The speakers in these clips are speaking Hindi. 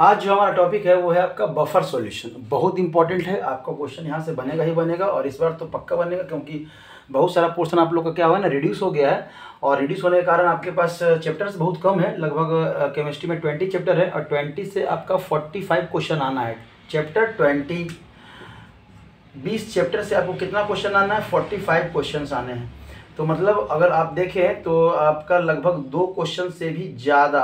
आज जो हमारा टॉपिक है वो है आपका बफर सॉल्यूशन। बहुत इंपॉर्टेंट है, आपका क्वेश्चन यहाँ से बनेगा ही बनेगा और इस बार तो पक्का बनेगा, क्योंकि बहुत सारा पोर्शन आप लोग का क्या हुआ है ना, रिड्यूस हो गया है। और रिड्यूस होने के कारण आपके पास चैप्टर्स बहुत कम है, लगभग केमिस्ट्री में 20 चैप्टर है और 20 से आपका 45 क्वेश्चन आना है। चैप्टर 20 चैप्टर से आपको कितना क्वेश्चन आना है? 45 क्वेश्चन आने हैं। तो मतलब अगर आप देखें तो आपका लगभग 2 क्वेश्चन से भी ज़्यादा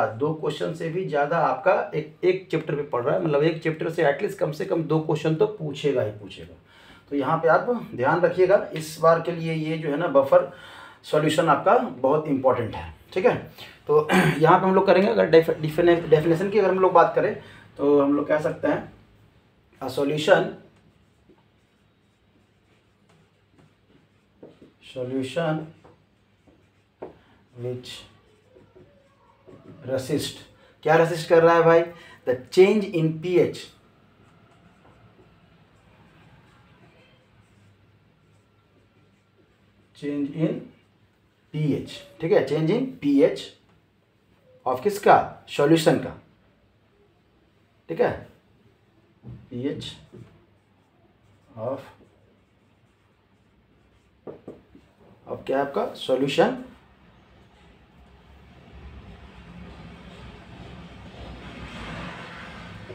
आपका एक चैप्टर पे पढ़ रहा है। मतलब एक चैप्टर से एटलीस्ट कम से कम 2 क्वेश्चन तो पूछेगा ही पूछेगा। तो यहाँ पे आप ध्यान रखिएगा, इस बार के लिए ये जो है ना बफर सॉल्यूशन आपका बहुत इंपॉर्टेंट है। ठीक है, तो यहाँ पे हम लोग करेंगे, अगर डेफिनेशन की अगर हम लोग बात करें तो हम लोग कह सकते हैं अ सॉल्यूशन which resist, क्या रेसिस्ट कर रहा है भाई? The change in pH, change in pH। ठीक है, चेंज इन pH ऑफ किसका? सॉल्यूशन का। ठीक है, pH ऑफ अब क्या है आपका? Solution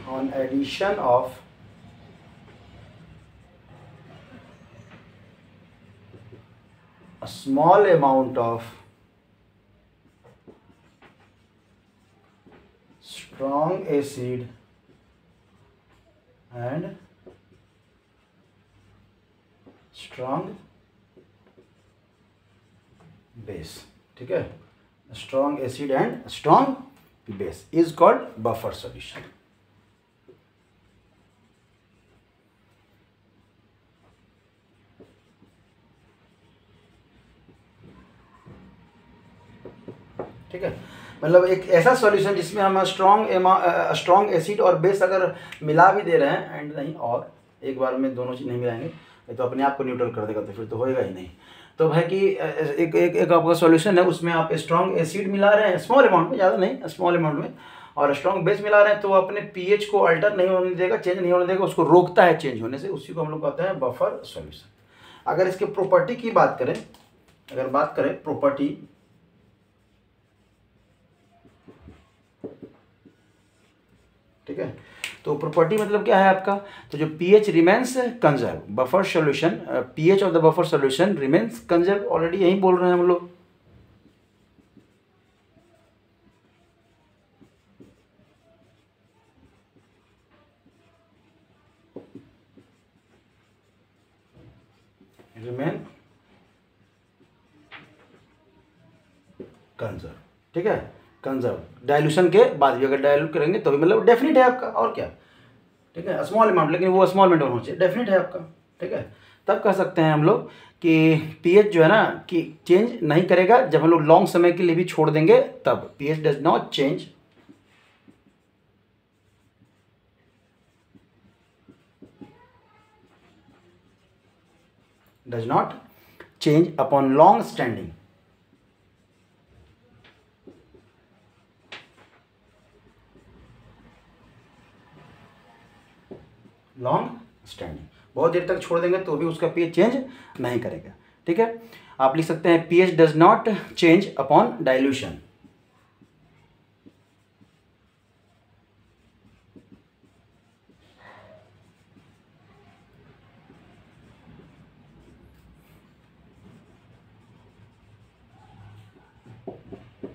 on addition of a small amount of strong acid and strong base। ठीक है, strong acid and strong base is called buffer solution। ठीक है, मतलब एक ऐसा सॉल्यूशन जिसमें हम स्ट्रॉन्ग एसिड और बेस अगर मिला भी दे रहे हैं एंड नहीं, और एक बार में दोनों चीज़ नहीं मिलाएंगे तो अपने आप को न्यूट्रल कर देगा, तो फिर तो होएगा ही नहीं। तो भाई कि एक आपका सॉल्यूशन है, उसमें आप स्ट्रॉन्ग एसिड मिला रहे हैं स्मॉल अमाउंट में, ज़्यादा नहीं, स्मॉल अमाउंट में, और स्ट्रॉन्ग बेस मिला रहे हैं, तो अपने पीएच को अल्टर नहीं होने देगा, चेंज नहीं होने देगा, उसको रोकता है चेंज होने से। उसी को हम लोग कहते हैं बफर सॉल्यूशन। अगर इसके प्रॉपर्टी की बात करें, प्रॉपर्टी, ठीक है, तो प्रॉपर्टी मतलब क्या है आपका? तो जो pH remains conserve, buffer solution, pH of the buffer solution remains conserve, already यही बोल रहे हैं हम लोग। Remain conserve. ठीक है, कंजर्व डाइल्यूशन के बाद भी अगर डाइल्यूट करेंगे तो भी मतलब डेफिनेट है आपका, और क्या। ठीक है, स्मॉल अमाउंट, लेकिन वो स्मॉल अमाउंट होना चाहिए, डेफिनेट है आपका। ठीक है, तब कह सकते हैं हम लोग कि पीएच जो है ना कि चेंज नहीं करेगा, जब हम लोग लॉन्ग समय के लिए भी छोड़ देंगे तब pH does not change, upon long standing. Long standing, बहुत देर तक छोड़ देंगे तो भी उसका पीएच चेंज नहीं करेगा। ठीक है, आप लिख सकते हैं pH does not change upon dilution.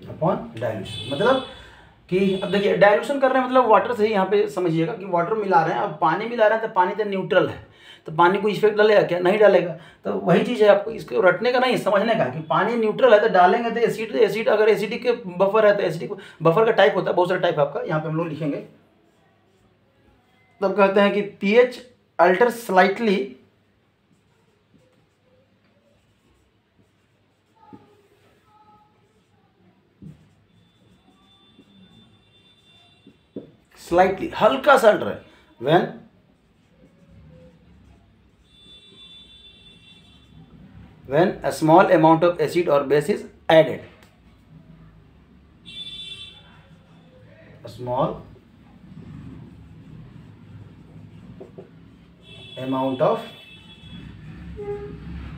Upon dilution मतलब कि अब देखिए डाइल्यूशन कर रहे हैं मतलब वाटर से ही, यहाँ पे समझिएगा कि वाटर मिला रहे हैं, अब पानी मिला रहे हैं तो पानी तो न्यूट्रल है, तो पानी को इफेक्ट डालेगा क्या? नहीं डालेगा। तो वही चीज़ है, आपको इसको रटने का नहीं, समझने का कि पानी न्यूट्रल है तो डालेंगे तो एसिड अगर एसिडिक के बफर है तो एसिडिक बफर का टाइप होता है, बहुत सारा टाइप आपका, यहाँ पे हम लोग लिखेंगे। तब कहते हैं कि पीएच अल्टर स्लाइटली हल्का सा अल्टर है, when a small amount of acid or base is added, a small amount of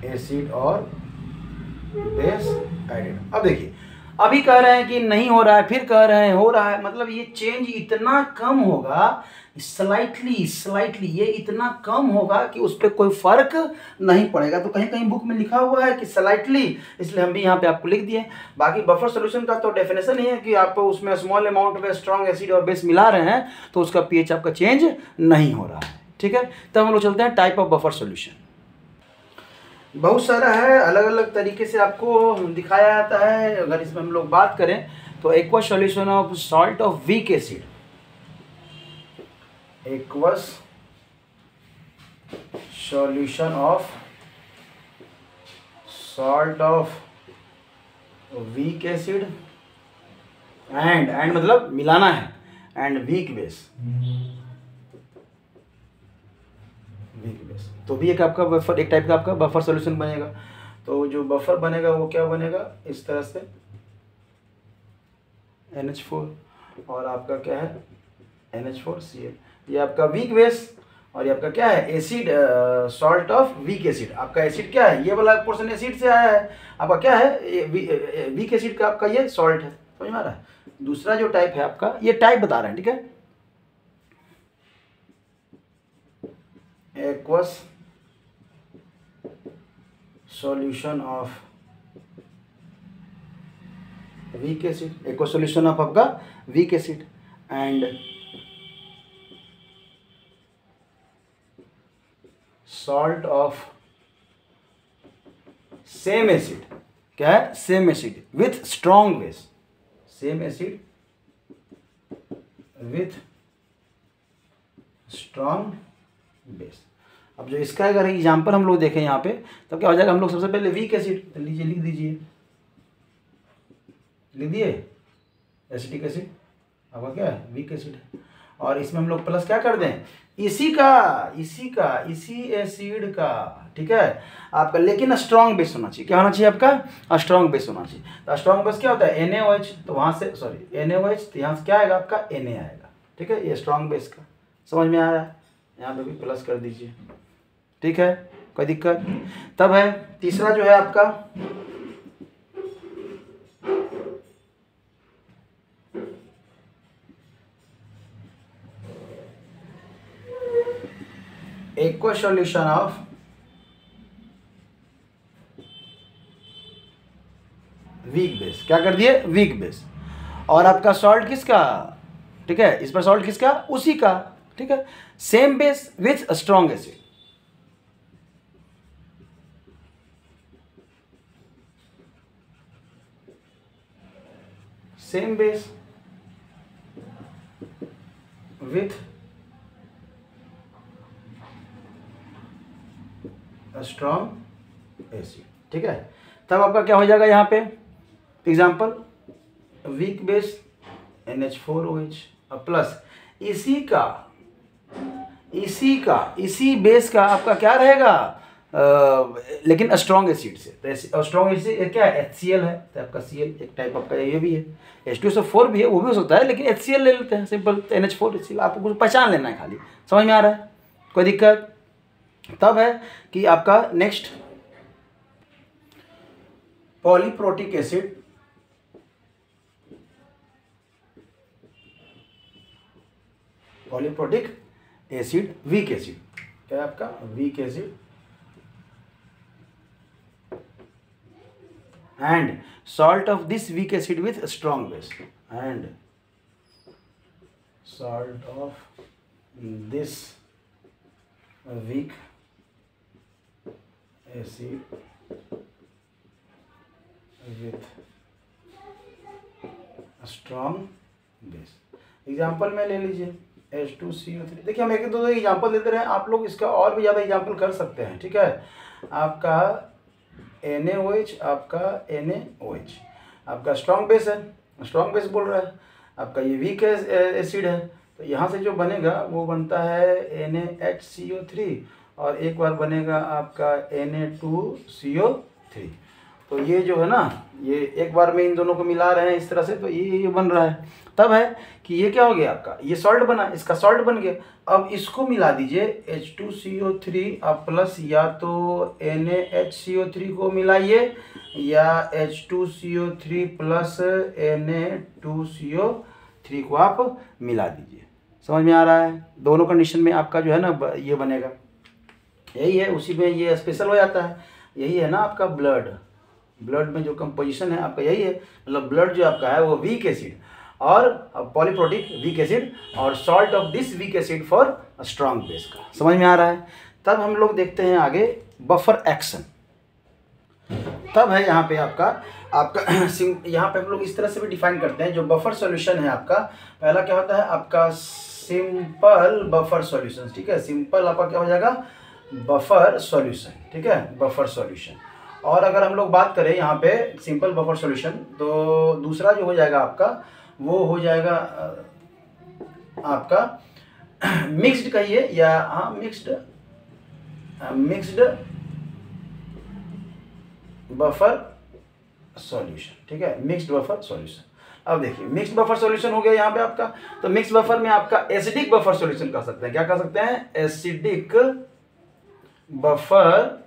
acid और बेस एडेड। अब देखिए, अभी कह रहे हैं कि नहीं हो रहा है, फिर कह रहे हैं हो रहा है, मतलब ये चेंज इतना कम होगा, स्लाइटली ये इतना कम होगा कि उस पर कोई फर्क नहीं पड़ेगा। तो कहीं कहीं बुक में लिखा हुआ है कि स्लाइटली, इसलिए हम भी यहाँ पे आपको लिख दिए। बाकी बफर सोल्यूशन का तो डेफिनेशन ही है कि आप उसमें स्मॉल अमाउंट में स्ट्रॉन्ग एसिड और बेस मिला रहे हैं तो उसका पीएच आपका चेंज नहीं हो रहा है। ठीक है, तब हम लोग चलते हैं टाइप ऑफ बफर सोल्यूशन। बहुत सारा है, अलग अलग तरीके से आपको दिखाया जाता है। अगर इसमें हम लोग बात करें तो aqueous solution of salt of weak acid, aqueous solution of salt of weak acid and मतलब मिलाना है, एंड वीक बेस, तो भी एक आपका बफर, एक टाइप का आपका बफर सॉल्यूशन बनेगा। तो जो बफर बनेगा वो क्या बनेगा, इस तरह से NH4 और आपका क्या है NH4Cl, ये आपका वीक बेस, और ये आपका क्या है acid, salt of weak acid. आपका एसिड क्या है, ये वाला पोर्शन एसिड से आया है, आपका क्या है वीक एसिड का आपका ये सॉल्ट है। समझ में आ रहा है। दूसरा जो टाइप है आपका, ये टाइप बता रहे हैं, ठीक है, aqueous solution of weak acid, aqueous solution of आपका weak acid and salt of same acid, क्या है same acid with strong base, same acid with strong base. अब जो इसका अगर एग्जाम्पल हम लोग देखें यहाँ पे, तब क्या हो जाएगा, हम लोग सबसे पहले वीक एसिड, तो लीजिए लिख दीजिए, लिख दिए एसिटिक एसिड, आपका क्या है वीक एसिड है, और इसमें हम लोग प्लस क्या कर दें, इसी एसिड का, ठीक है आपका, लेकिन स्ट्रॉन्ग बेस होना चाहिए। क्या होना चाहिए आपका, स्ट्रॉन्ग बेस होना चाहिए। तो स्ट्रॉन्ग बेस क्या होता है NaOH, तो वहाँ से सॉरी NaOH, तो यहाँ से क्या आएगा आपका Na आएगा। ठीक है, ये स्ट्रॉन्ग बेस का समझ में आया, यहाँ पे भी प्लस कर दीजिए। ठीक है, कोई दिक्कत। तब है तीसरा जो है आपका aqueous solution of weak base, क्या कर दिए वीक बेस, और आपका सॉल्ट किसका, ठीक है इस पर सॉल्ट किसका, उसी का, ठीक है, same base with strong acid, same base with strong acid. ठीक है, तब आपका क्या हो जाएगा यहाँ पे example, weak base NH4OH plus इसी बेस का आपका क्या रहेगा, लेकिन स्ट्रॉन्ग एसिड से, तो स्ट्रॉन्ग एसिड क्या है HCl है, तो आपका Cl एक टाइप आपका ये भी है, H2SO4 भी है, वो भी हो सकता है, लेकिन HCl ले लेते हैं सिंपल, NH4 HCl आपको कुछ पहचान लेना है खाली, समझ में आ रहा है, कोई दिक्कत। तब है कि आपका next polyprotic acid, polyprotic acid weak acid, क्या है आपका weak acid and salt of this weak acid with strong base, and salt of this weak acid with strong base. Example में ले लीजिए H2CO3। देखिए हम एक दो एग्जाम्पल देते रहे, आप लोग इसका और भी ज़्यादा एग्जाम्पल कर सकते हैं। ठीक है, आपका NaOH, आपका NaOH आपका स्ट्रॉन्ग बेस है, स्ट्रॉन्ग बेस बोल रहा है, आपका ये वीक एसिड है, तो यहाँ से जो बनेगा वो बनता है NaHCO3 और एक बार बनेगा आपका Na2CO3। तो ये जो है ना, ये एक बार में इन दोनों को मिला रहे हैं इस तरह से, तो ये बन रहा है। तब है कि ये क्या हो गया आपका, ये सॉल्ट बना, इसका सॉल्ट बन गया। अब इसको मिला दीजिए H2CO3 अब प्लस या तो NaHCO3 को मिलाइए या H2CO3 प्लस Na2CO3 को आप मिला दीजिए। समझ में आ रहा है? दोनों कंडीशन में आपका जो है ना ये बनेगा, यही है, उसी में ये स्पेशल हो जाता है। यही है ना आपका ब्लड में जो कंपोजिशन है आपका यही है, मतलब ब्लड जो आपका है वो वीक एसिड और पॉलीप्रोटिक वीक एसिड और salt of this weak acid for strong base का। समझ में आ रहा है? तब हम लोग देखते हैं आगे बफर एक्शन। तब है यहाँ पे आपका यहाँ पे हम लोग इस तरह से भी डिफाइन करते हैं। जो बफर सॉल्यूशन है आपका, पहला क्या होता है आपका सिंपल बफर सॉल्यूशन, ठीक है। सिंपल आपका क्या हो जाएगा, बफर सॉल्यूशन, ठीक है, बफर सॉल्यूशन। और अगर हम लोग बात करें यहाँ पे सिंपल बफर सॉल्यूशन, तो दूसरा जो हो जाएगा आपका वो हो जाएगा आपका मिक्स्ड कहिए या हाँ मिक्स्ड बफर सॉल्यूशन, ठीक है, मिक्स्ड बफर सॉल्यूशन। अब देखिए मिक्स्ड बफर सॉल्यूशन हो गया यहाँ पे आपका, तो मिक्स्ड बफर में आपका एसिडिक बफर सॉल्यूशन कर सकते हैं। क्या कर सकते हैं, एसिडिक बफर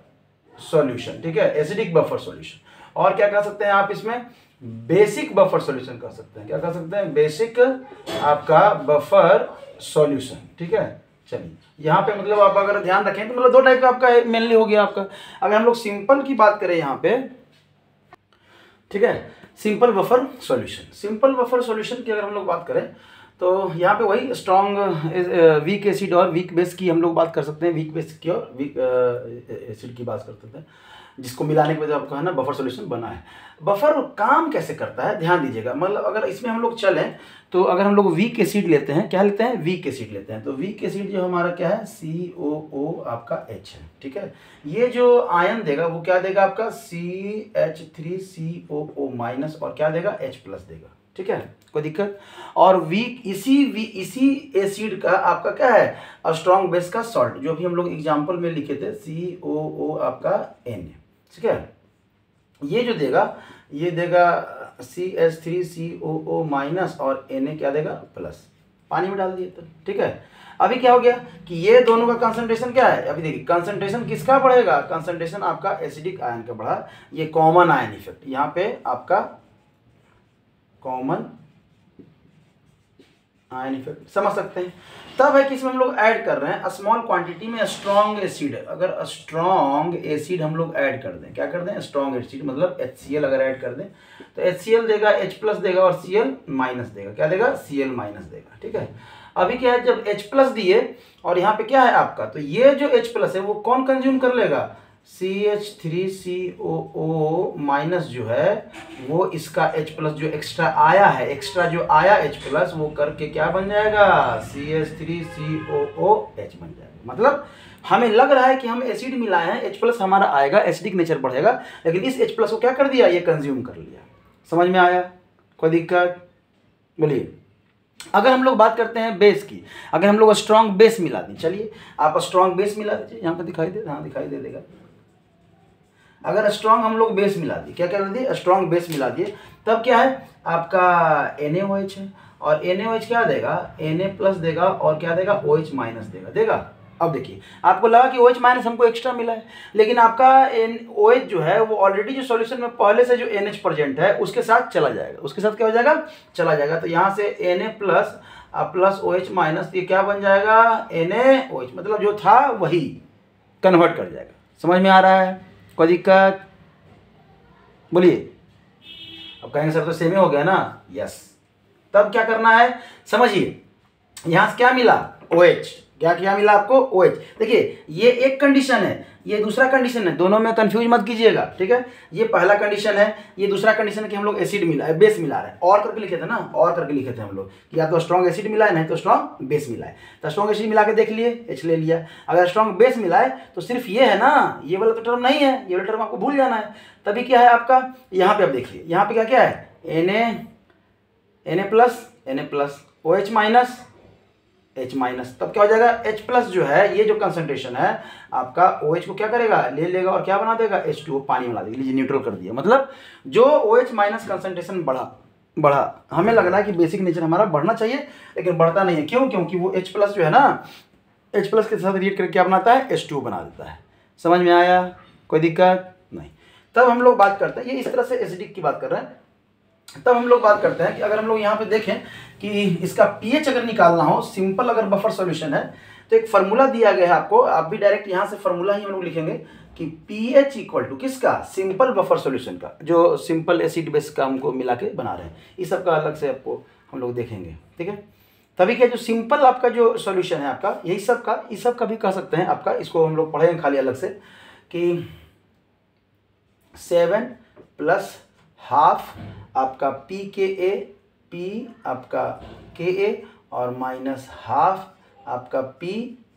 सॉल्यूशन, ठीक है, एसिडिक बफर सॉल्यूशन। और क्या कर सकते हैं आप इसमें, बेसिक बफर सॉल्यूशन कर सकते हैं। क्या कर सकते हैं, बेसिक आपका बफर सॉल्यूशन, ठीक है। चलिए यहाँ पे मतलब आप अगर ध्यान रखें तो मतलब दो टाइप का आपका मेनली हो गया आपका। अगर हम लोग सिंपल की बात करें यहाँ पे, ठीक है, simple buffer solution, simple buffer solution की अगर हम लोग बात करें तो यहाँ पे वही स्ट्रॉन्ग वीक एसिड और वीक बेस की हम लोग बात कर सकते हैं, वीक बेस की और वीक एसिड की बात कर सकते हैं, जिसको मिलाने के बाद आपका है ना बफर सॉल्यूशन बना है। बफर काम कैसे करता है ध्यान दीजिएगा, मतलब अगर इसमें हम लोग चलें तो अगर हम लोग वीक एसिड लेते हैं, क्या लेते हैं, वीक एसिड लेते हैं, तो वीक एसिड जो हमारा क्या है COO आपका H है, ठीक है। ये जो आयन देगा वो क्या देगा आपका CH3COO माइनस और क्या देगा H प्लस देगा, ठीक है, कोई दिक्कत। और वीक इसी एसिड का आपका क्या है, स्ट्रॉन्ग बेस का सॉल्ट, जो भी हम लोग एग्जांपल में लिखे थे COO आपका N, ठीक है। ये जो देगा ये देगा CH3COO माइनस और Na क्या देगा प्लस, पानी में डाल दिए तो, ठीक है। अभी क्या हो गया कि ये दोनों का कंसंट्रेशन क्या है, अभी देखिए कंसंट्रेशन किसका बढ़ेगा, कंसंट्रेशन आपका एसिडिक आयन का बढ़ा। ये कॉमन आयन इफेक्ट, यहाँ पे आपका कॉमन आयन इफेक्ट समझ सकते हैं। तब है कि इसमें हम लोग ऐड कर रहे हैं स्मॉल क्वांटिटी में स्ट्रॉन्ग एसिड। अगर स्ट्रॉन्ग एसिड हम लोग ऐड कर दें, क्या कर दें, स्ट्रॉन्ग एसिड मतलब HCl अगर ऐड कर दें तो HCl देगा H प्लस देगा और Cl माइनस देगा, क्या देगा, Cl माइनस देगा, ठीक है। अभी क्या है, जब H प्लस दिए और यहाँ पे क्या है आपका, तो ये जो H प्लस है वो कौन कंज्यूम कर लेगा, CH3COO माइनस जो है वो इसका H प्लस जो एक्स्ट्रा आया है, एक्स्ट्रा जो आया H प्लस वो करके क्या बन जाएगा, CH3COOH बन जाएगा। मतलब हमें लग रहा है कि हम एसिड मिलाए हैं, H प्लस हमारा आएगा, एसिडिक नेचर बढ़ेगा, लेकिन इस H प्लस को क्या कर दिया, ये कंज्यूम कर लिया। समझ में आया, कोई दिक्कत, बोलिए। अगर हम लोग बात करते हैं बेस की, अगर हम लोग स्ट्रॉन्ग बेस मिला दें, चलिए आप स्ट्रॉन्ग बेस मिला दीजिए, यहाँ पर दिखाई दे, हाँ दिखाई दे देगा। अगर स्ट्रॉन्ग हम लोग बेस मिला दिए, क्या कर दिए, स्ट्रॉन्ग बेस मिला दिए, तब क्या है आपका NaOH है और NaOH क्या देगा, Na प्लस देगा और क्या देगा, OH माइनस देगा। अब देखिए आपको लगा कि OH माइनस हमको एक्स्ट्रा मिला है, लेकिन आपका OH जो है वो ऑलरेडी जो सॉल्यूशन में पहले से जो NH प्रेजेंट है उसके साथ चला जाएगा, उसके साथ क्या हो जाएगा, चला जाएगा। तो यहाँ से Na plus plus OH minus, ये क्या बन जाएगा, NaOH, मतलब जो था वही कन्वर्ट कर जाएगा। समझ में आ रहा है, कोई दिक्कत, बोलिए। अब कहेंगे सर तो सेम ही हो गया ना, यस। तब क्या करना है, समझिए, यहां से क्या मिला, OH, क्या मिला आपको, OH। देखिए ये एक कंडीशन है, ये दूसरा कंडीशन है, दोनों में कंफ्यूज मत कीजिएगा, ठीक है। ये पहला कंडीशन है, ये दूसरा कंडीशन है कि हम लोग एसिड मिला है, बेस मिला रहे हैं, और करके लिखे थे ना, और करके लिखे थे हम लोग कि या तो स्ट्रॉन्ग एसिड मिला है, नहीं तो स्ट्रॉन्ग बेस मिला है। तो स्ट्रॉन्ग एसिड मिला के देख लिए, H ले लिया। अगर स्ट्रॉन्ग बेस मिला है तो सिर्फ ये है ना, ये वाला तो टर्म नहीं है, ये वाला टर्म आपको भूल जाना है। तभी क्या है आपका, यहाँ पे आप देखिए, यहाँ पे क्या है, Na plus OH minus H minus, तब क्या हो जाएगा H प्लस जो है, ये जो कंसंट्रेशन है आपका OH को क्या करेगा, ले लेगा और क्या बना देगा H2O, पानी मिला देगा। लीजिए न्यूट्रल कर दिया, मतलब जो OH माइनस कंसंट्रेशन बढ़ा, हमें लग रहा है कि बेसिक नेचर हमारा बढ़ना चाहिए, लेकिन बढ़ता नहीं है। क्यों? क्योंकि वो H प्लस जो है ना, H प्लस के साथ रिएक्ट करके क्या बनाता है, H2O बना देता है। समझ में आया? कोई दिक्कत नहीं। तब हम लोग बात करते हैं, ये इस तरह से एसिडिक की बात कर रहे हैं। तब हम लोग बात करते हैं कि अगर हम लोग यहाँ पे देखें कि इसका पीएच अगर निकालना हो, सिंपल अगर बफर सॉल्यूशन है, तो एक फार्मूला दिया गया है आपको, आप भी डायरेक्ट यहाँ से फार्मूला ही हम लोग लिखेंगे कि पीएच इक्वल टू किसका, सिंपल बफर सॉल्यूशन का, जो सिंपल एसिड बेस का हमको मिला के बना रहे हैं, इस सब का अलग से आपको हम लोग देखेंगे। ठीक है, तभी क्या जो सिंपल आपका जो सॉल्यूशन है आपका, यही सब का, इस सब का भी कह सकते हैं आपका, इसको हम लोग पढ़ेंगे खाली अलग से कि 7 प्लस हाफ आपका पी के ए, पी आपका के ए और माइनस हाफ आपका पी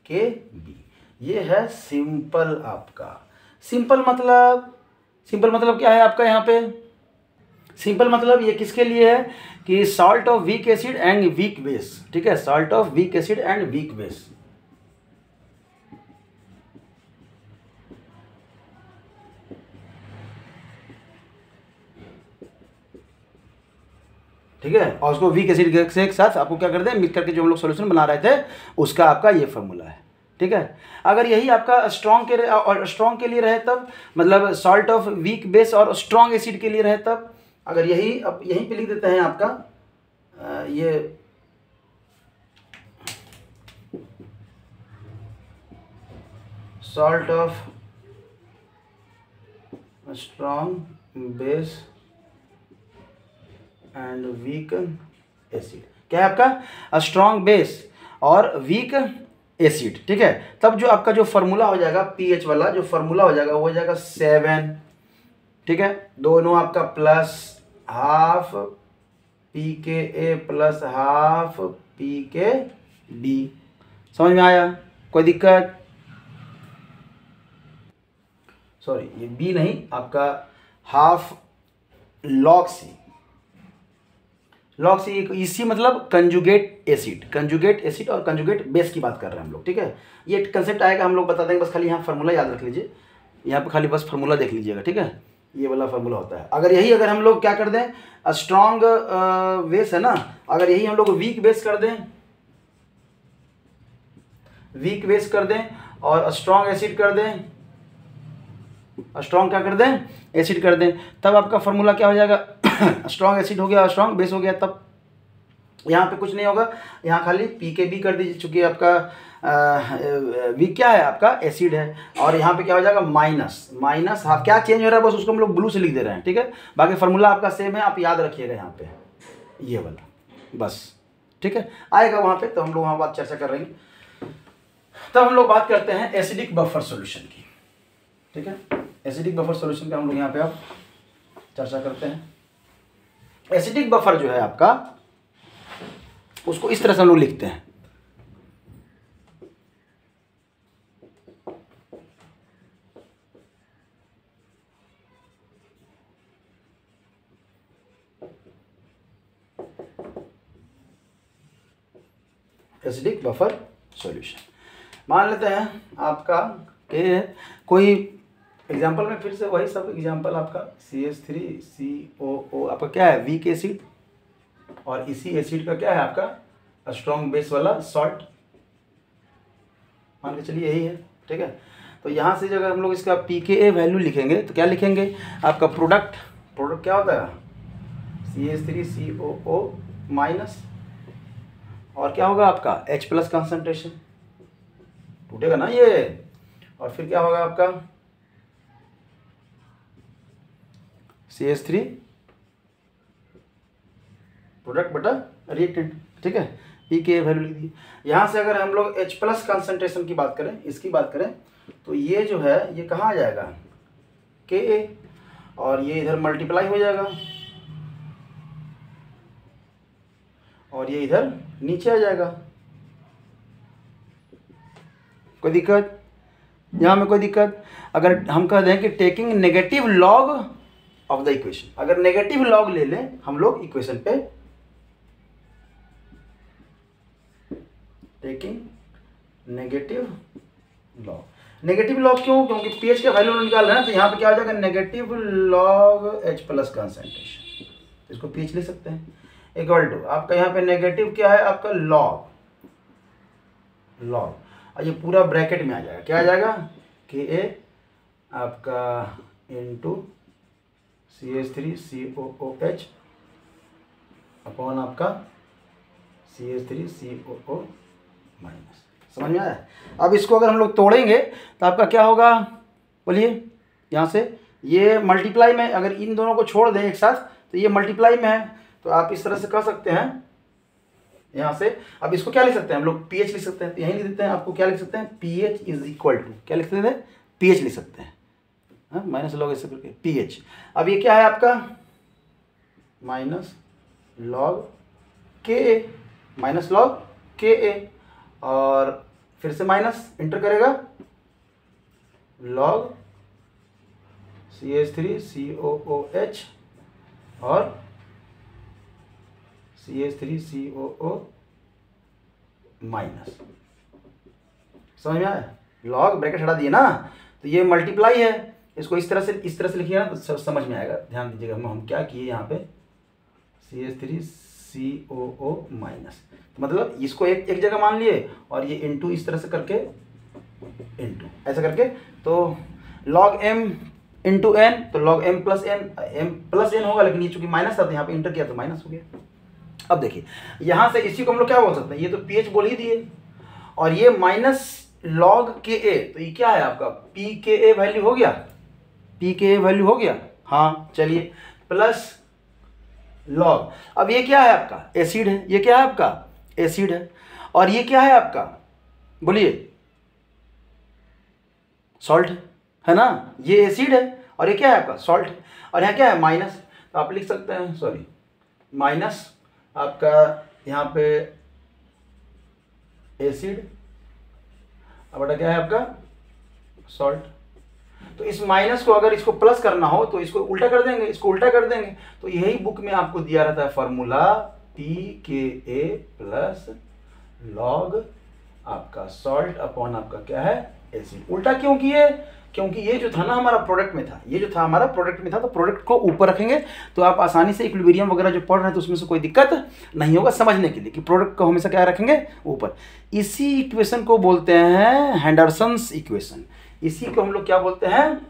के बी, ये है सिंपल आपका। सिंपल मतलब क्या है आपका यहाँ पे, सिंपल मतलब ये किसके लिए है कि salt of weak acid and weak base. ठीक है, salt of weak acid and weak base. ठीक है, और उसको वीक एसिड से एक साथ आपको क्या कर दें, मिक्स करके जो हम लोग सॉल्यूशन बना रहे थे, उसका आपका ये फार्मूला है। ठीक है, अगर यही आपका स्ट्रॉन्ग के लिए रहे तब, मतलब सॉल्ट ऑफ वीक बेस और स्ट्रॉन्ग एसिड के लिए रहे तब, अगर यही अब यहीं पे लिख देते हैं आपका ये salt of strong base and weak acid, क्या है आपका स्ट्रॉन्ग बेस और वीक एसिड। ठीक है, तब जो आपका जो फार्मूला हो जाएगा पीएच वाला, जो फार्मूला हो जाएगा वो हो जाएगा 7। ठीक है, दोनों आपका प्लस हाफ पी के ए प्लस हाफ पी के बी। समझ में आया? कोई दिक्कत? सॉरी, ये बी नहीं, आपका half log c. Log c, इसी मतलब कंजुगेट एसिड और कंजुगेट बेस की बात कर रहे हैं हम लोग। ठीक है, ये कंसेप्ट आएगा, हम लोग बता देंगे, बस खाली यहाँ फार्मूला याद रख लीजिए, यहाँ पे खाली बस फार्मूला देख लीजिएगा। ठीक है, ये वाला फार्मूला होता है। अगर हम लोग क्या कर दें, स्ट्रॉन्ग बेस है ना, अगर यही हम लोग वीक बेस कर दें और स्ट्रॉन्ग एसिड कर दें, स्ट्रॉन्ग क्या कर दें, एसिड कर दें, तब आपका फार्मूला क्या हो जाएगा, स्ट्रॉन्ग एसिड हो गया, स्ट्रॉन्ग बेस हो गया। तब यहाँ पे कुछ नहीं होगा, यहाँ खाली पी के बी कर दीजिए, चूँकि आपका वीक क्या है, आपका एसिड है, और यहाँ पे क्या हो जाएगा माइनस हाफ। क्या चेंज हो रहा है, बस उसको हम लोग ब्लू से लिख दे रहे हैं। ठीक है, बाकी फार्मूला आपका सेम है, आप याद रखिएगा यहाँ पे ये वाला बस। ठीक है, आएगा वहाँ पे, तो हम लोग वहाँ बात चर्चा कर रहे हैं। तब हम लोग बात करते हैं एसिडिक बफर सॉल्यूशन की। ठीक है, एसिडिक बफर सॉल्यूशन का हम लोग यहाँ पे अब चर्चा करते हैं। एसिडिक बफर जो है आपका, उसको इस तरह से हम लोग लिखते हैं, एसिडिक बफर सॉल्यूशन। मान लेते हैं आपका कोई एग्जाम्पल में, फिर से वही सब एग्जाम्पल आपका CH3COO आपका क्या है, वीक एसिड, और इसी एसिड का क्या है आपका स्ट्रॉन्ग बेस वाला सॉल्ट, मान के चलिए यही है। ठीक है, तो यहाँ से जब हम लोग इसका pKa वैल्यू लिखेंगे तो क्या लिखेंगे, आपका प्रोडक्ट क्या होता है, CH3COO माइनस, और क्या होगा आपका H प्लस कंसंट्रेशन, टूटेगा ना ये, और फिर क्या होगा आपका CH3 प्रोडक्ट बटा रिएक्टेंट। ठीक है, pKa वैल्यू लिख दी। यहाँ से अगर हम लोग H प्लस कंसंट्रेशन की बात करें, इसकी बात करें, तो ये जो है ये कहाँ आ जाएगा, Ka, और ये इधर मल्टीप्लाई हो जाएगा, और ये इधर नीचे आ जाएगा। कोई दिक्कत? यहाँ में कोई दिक्कत? अगर हम कह दें कि taking negative log of the equation, अगर नेगेटिव लॉग ले लें हम लोग इक्वेशन पे, taking negative log. Negative log क्यों? क्योंकि पीएच का वैल्यू निकाल रहे हैं, तो यहाँ पे क्या हो जाएगा, negative log H plus concentration, इसको पीएच लिख सकते हैं, इक्वल टू आपका यहाँ पे नेगेटिव क्या है आपका लॉग और ये पूरा ब्रैकेट में आ जाएगा, क्या आ जाएगा, के ए आपका इंटू CH3COOH अपॉन आपका CH3COO माइनस। समझ में आया? अब इसको अगर हम लोग तोड़ेंगे तो आपका क्या होगा, बोलिए, यहाँ से ये मल्टीप्लाई में, अगर इन दोनों को छोड़ दें एक साथ तो ये मल्टीप्लाई में है, तो आप इस तरह से कर सकते हैं यहाँ से। अब इसको क्या लिख सकते हैं हम लोग, पीएच लिख सकते हैं, तो यहीं लिख देते हैं, आपको क्या लिख सकते हैं, पीएच इज इक्वल टू, क्या लिख सकते हैं, पीएच लिख सकते हैं, माइनस लॉग ऐसे करके पीएच। अब ये क्या है आपका, माइनस लॉग के ए, माइनस लॉग के ए, और फिर से माइनस इंटर करेगा लॉग CH3COOH और CH3COO माइनस। समझ में आया? लॉग ब्रैकेट हटा दिए ना, तो ये मल्टीप्लाई है, इसको इस तरह से लिखिए ना तो समझ में आएगा। ध्यान दीजिएगा, हम क्या किए यहाँ पे, CH3COO माइनस, तो मतलब इसको एक जगह मान लिए और ये इंटू इस तरह से करके, इंटू ऐसा करके, तो log m इंटू एन, तो log m प्लस n होगा, लेकिन ये चूंकि माइनस था तो यहाँ पे इंटर किया तो माइनस हो गया। अब देखिए यहाँ से इसी को हम लोग क्या बोल सकते हैं, ये तो पीएच बोल ही दिए, और ये माइनस log के ए, तो ये क्या है आपका, पी के ए वैल्यू हो गया, पी के ए वैल्यू हो गया, हाँ चलिए, प्लस लॉग, अब ये क्या है आपका, एसिड है, ये क्या है आपका, एसिड है, और ये क्या है आपका, बोलिए, सॉल्ट है ना, ये एसिड है और ये क्या है आपका, सॉल्ट है, और यहाँ क्या है, माइनस, तो आप लिख सकते हैं, सॉरी, माइनस आपका यहाँ पे एसिड, अब बटा क्या है आपका, सॉल्ट। तो इस माइनस को अगर इसको प्लस करना हो तो इसको उल्टा कर देंगे, इसको उल्टा कर देंगे, तो यही बुक में आपको दिया रहता है फॉर्मूला, पी के ए प्लस लॉग आपका सॉल्ट अपॉन आपका क्या है, एसिड। उल्टा क्यों किए, क्योंकि ये जो था ना हमारा प्रोडक्ट में था, ये जो था हमारा प्रोडक्ट में था, तो प्रोडक्ट को ऊपर रखेंगे तो आप आसानी से इक्विलिब्रियम वगैरह जो पढ़ रहे हैं तो उसमें से कोई दिक्कत नहीं होगा समझने के लिए, कि प्रोडक्ट को हमेशा क्या रखेंगे, ऊपर। इसी इक्वेशन को बोलते हैं हेंडरसन्स इक्वेशन, इसी को हम लोग क्या बोलते हैं,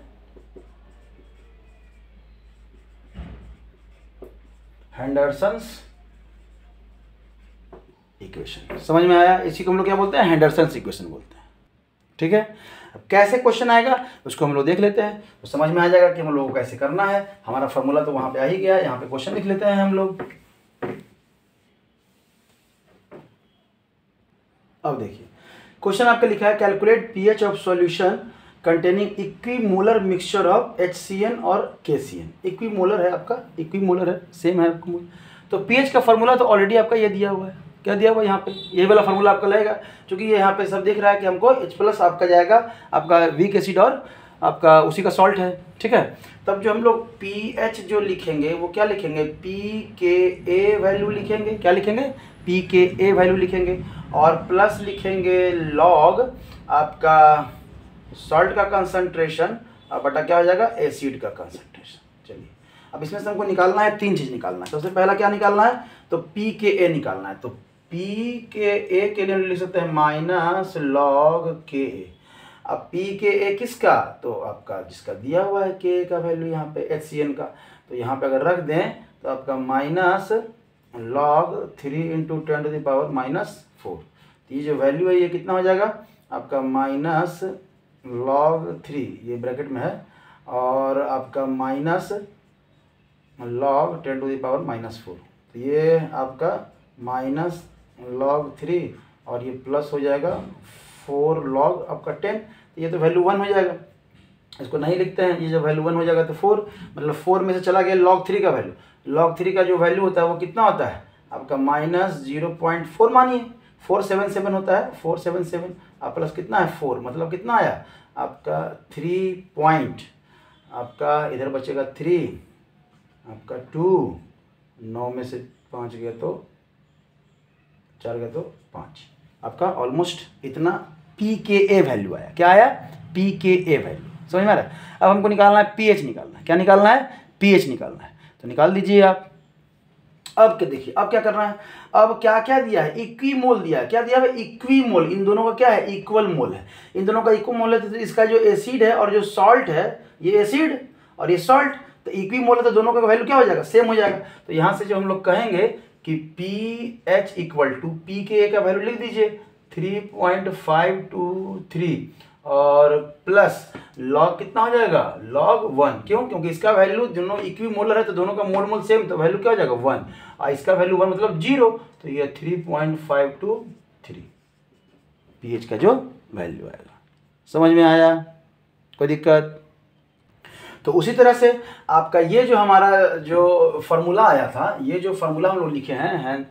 हेंडरसन्स इक्वेशन। समझ में आया? इसी को हम लोग क्या बोलते हैं, हेंडरसन्स इक्वेशन बोलते हैं। ठीक है, अब कैसे क्वेश्चन आएगा उसको हम लोग देख लेते हैं, तो समझ में आ जाएगा कि हम लोगों को कैसे करना है। हमारा फॉर्मूला तो वहां पे आ ही गया, यहाँ पे क्वेश्चन लिख लेते हैं हम लोग। अब देखिए क्वेश्चन आपका लिखा है, calculate pH of solution containing equimolar mixture of HCN और KCN। इक्विमोलर है आपका, इक्विमोलर है, सेम है आपका। तो पीएच का फॉर्मूला तो ऑलरेडी आपका ये दिया हुआ है, क्या दिया हुआ है यहाँ पे, ये वाला फॉर्मूला आपका लगेगा, क्योंकि ये यहाँ पे सब दिख रहा है कि हमको H प्लस आपका जाएगा, आपका वीक एसिड और आपका उसी का सॉल्ट है। ठीक है, तब जो हम लोग पीएच जो लिखेंगे वो क्या लिखेंगे, PKA वैल्यू लिखेंगे, क्या लिखेंगे, PKA वैल्यू लिखेंगे, और प्लस लिखेंगे लॉग आपका सॉल्ट का कंसंट्रेशन और बटा क्या हो जाएगा, एसिड का कंसंट्रेशन। चलिए अब इसमें से हमको निकालना है, तीन चीज़ निकालना है। सबसे पहला क्या निकालना है, तो PKA निकालना है। तो PKA के लिए लिख सकते हैं माइनस लॉग KA। अब PKA किसका, तो आपका जिसका दिया हुआ है K का वैल्यू यहाँ पे HCN का, तो यहाँ पे अगर रख दें तो आपका minus log 3 into 10 to the power -4। तो ये जो वैल्यू है ये कितना हो जाएगा आपका, माइनस लॉग 3, ये ब्रैकेट में है, और आपका minus log 10 to the power -4। तो ये आपका माइनस लॉग 3 और ये प्लस हो जाएगा 4 लॉग आपका 10। तो ये तो वैल्यू 1 हो जाएगा, इसको नहीं लिखते हैं, ये जब वैल्यू 1 हो जाएगा तो 4, मतलब 4 में से चला गया log 3 का वैल्यू। log 3 का जो वैल्यू होता है वो कितना होता है आपका, -0.4 मानिए, 477 होता है, 477 आप प्लस कितना है 4, मतलब कितना आया आपका 3 पॉइंट, आपका इधर बचेगा 3, आपका 2, 9 में से 5 गया तो 4 गया तो 5, आपका ऑलमोस्ट इतना pKa वैल्यू आया। क्या आया? pKa value. समझ में आ रहा है? अब हमको निकालना है pH निकालना है। क्या निकालना है? pH निकालना है। तो निकाल दीजिए आप। अब क्या देखिए, अब क्या करना है, अब क्या क्या दिया है, इक्विमोल दिया है। क्या दिया है? इक्विमोल। इन दोनों का क्या है? इक्वल मोल है। इन दोनों का इक्वल मोल है तो इसका जो एसिड है और जो सॉल्ट है, ये एसिड और ये सॉल्ट, तो इक्विमोल है तो दोनों का वैल्यू क्या हो जाएगा? सेम हो जाएगा। तो यहाँ से जो हम लोग कहेंगे कि pH इक्वल टू pKa का वैल्यू लिख दीजिए 3.523 और प्लस लॉग कितना हो जाएगा? लॉग 1। क्यों? क्योंकि इसका वैल्यू दोनों इक्विमोलर है तो दोनों का मोल मोल सेम, तो वैल्यू क्या हो जाएगा? 1। और इसका वैल्यू 1 मतलब 0, तो ये 3.523 pH का जो वैल्यू आएगा। समझ में आया? कोई दिक्कत? तो उसी तरह से आपका ये जो हमारा जो फार्मूला आया था, ये जो फार्मूला हम लोग लिखे हैं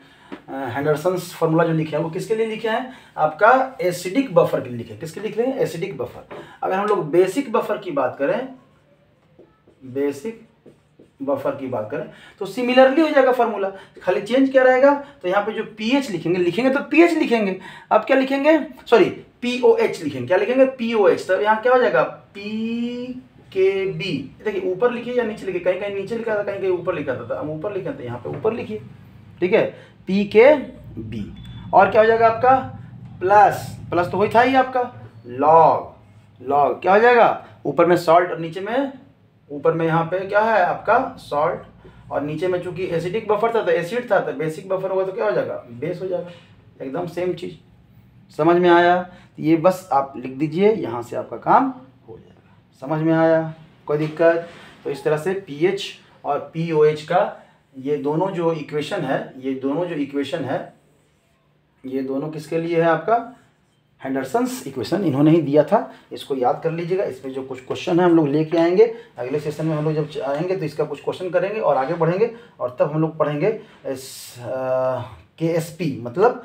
हेंडरसन्स फार्मूला जो लिखे हैं वो किसके लिए लिखे हैं? आपका एसिडिक बफर के लिए लिखे हैं। किसके लिख रहे हैं? Acidic buffer. अगर हम लोग बेसिक बफर की बात करें, बेसिक बफर की बात करें तो सिमिलरली हो जाएगा फार्मूला, खाली चेंज क्या रहेगा? तो यहाँ पे जो pH लिखेंगे तो pH लिखेंगे। अब क्या लिखेंगे? सॉरी POH लिखेंगे। क्या लिखेंगे? POH। तो यहाँ क्या हो जाएगा? PKB। देखिए ऊपर लिखिए या नीचे लिखिए, कहीं कहीं नीचे लिखा था, कहीं कहीं ऊपर लिखा था, हम ऊपर लिखे थे, यहाँ पे ऊपर लिखिए। ठीक है, PKB। और क्या हो जाएगा आपका? प्लस तो वही था ही आपका, लॉग क्या हो जाएगा? ऊपर में सॉल्ट और नीचे में, ऊपर में यहाँ पे क्या है आपका? सॉल्ट, और नीचे में चूंकि एसिडिक बफर था तो एसिड था, तो बेसिक बफर होगा तो क्या हो जाएगा? बेस हो जाएगा। एकदम सेम चीज़। समझ में आया? ये बस आप लिख दीजिए, यहाँ से आपका काम हो जाएगा। समझ में आया? कोई दिक्कत? तो इस तरह से pH और POH का ये दोनों जो इक्वेशन है, ये दोनों किसके लिए है? आपका हेंडरसन्स इक्वेशन इन्होंने ही दिया था। इसको याद कर लीजिएगा। इसमें जो कुछ क्वेश्चन है हम लोग लेके आएंगे अगले सेशन में। हम लोग जब आएंगे तो इसका कुछ क्वेश्चन करेंगे और आगे बढ़ेंगे, और तब हम लोग पढ़ेंगे KSP मतलब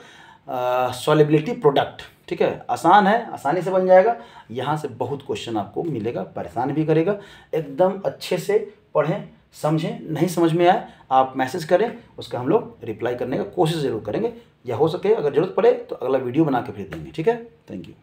सॉल्युबिलिटी प्रोडक्ट। ठीक है, आसान है, आसानी से बन जाएगा। यहाँ से बहुत क्वेश्चन आपको मिलेगा, परेशान भी करेगा। एकदम अच्छे से पढ़ें, समझें। नहीं समझ में आए आप मैसेज करें, उसका हम लोग रिप्लाई करने का कोशिश ज़रूर करेंगे, या हो सके अगर ज़रूरत पड़े तो अगला वीडियो बना के भेज देंगे। ठीक है, थैंक यू।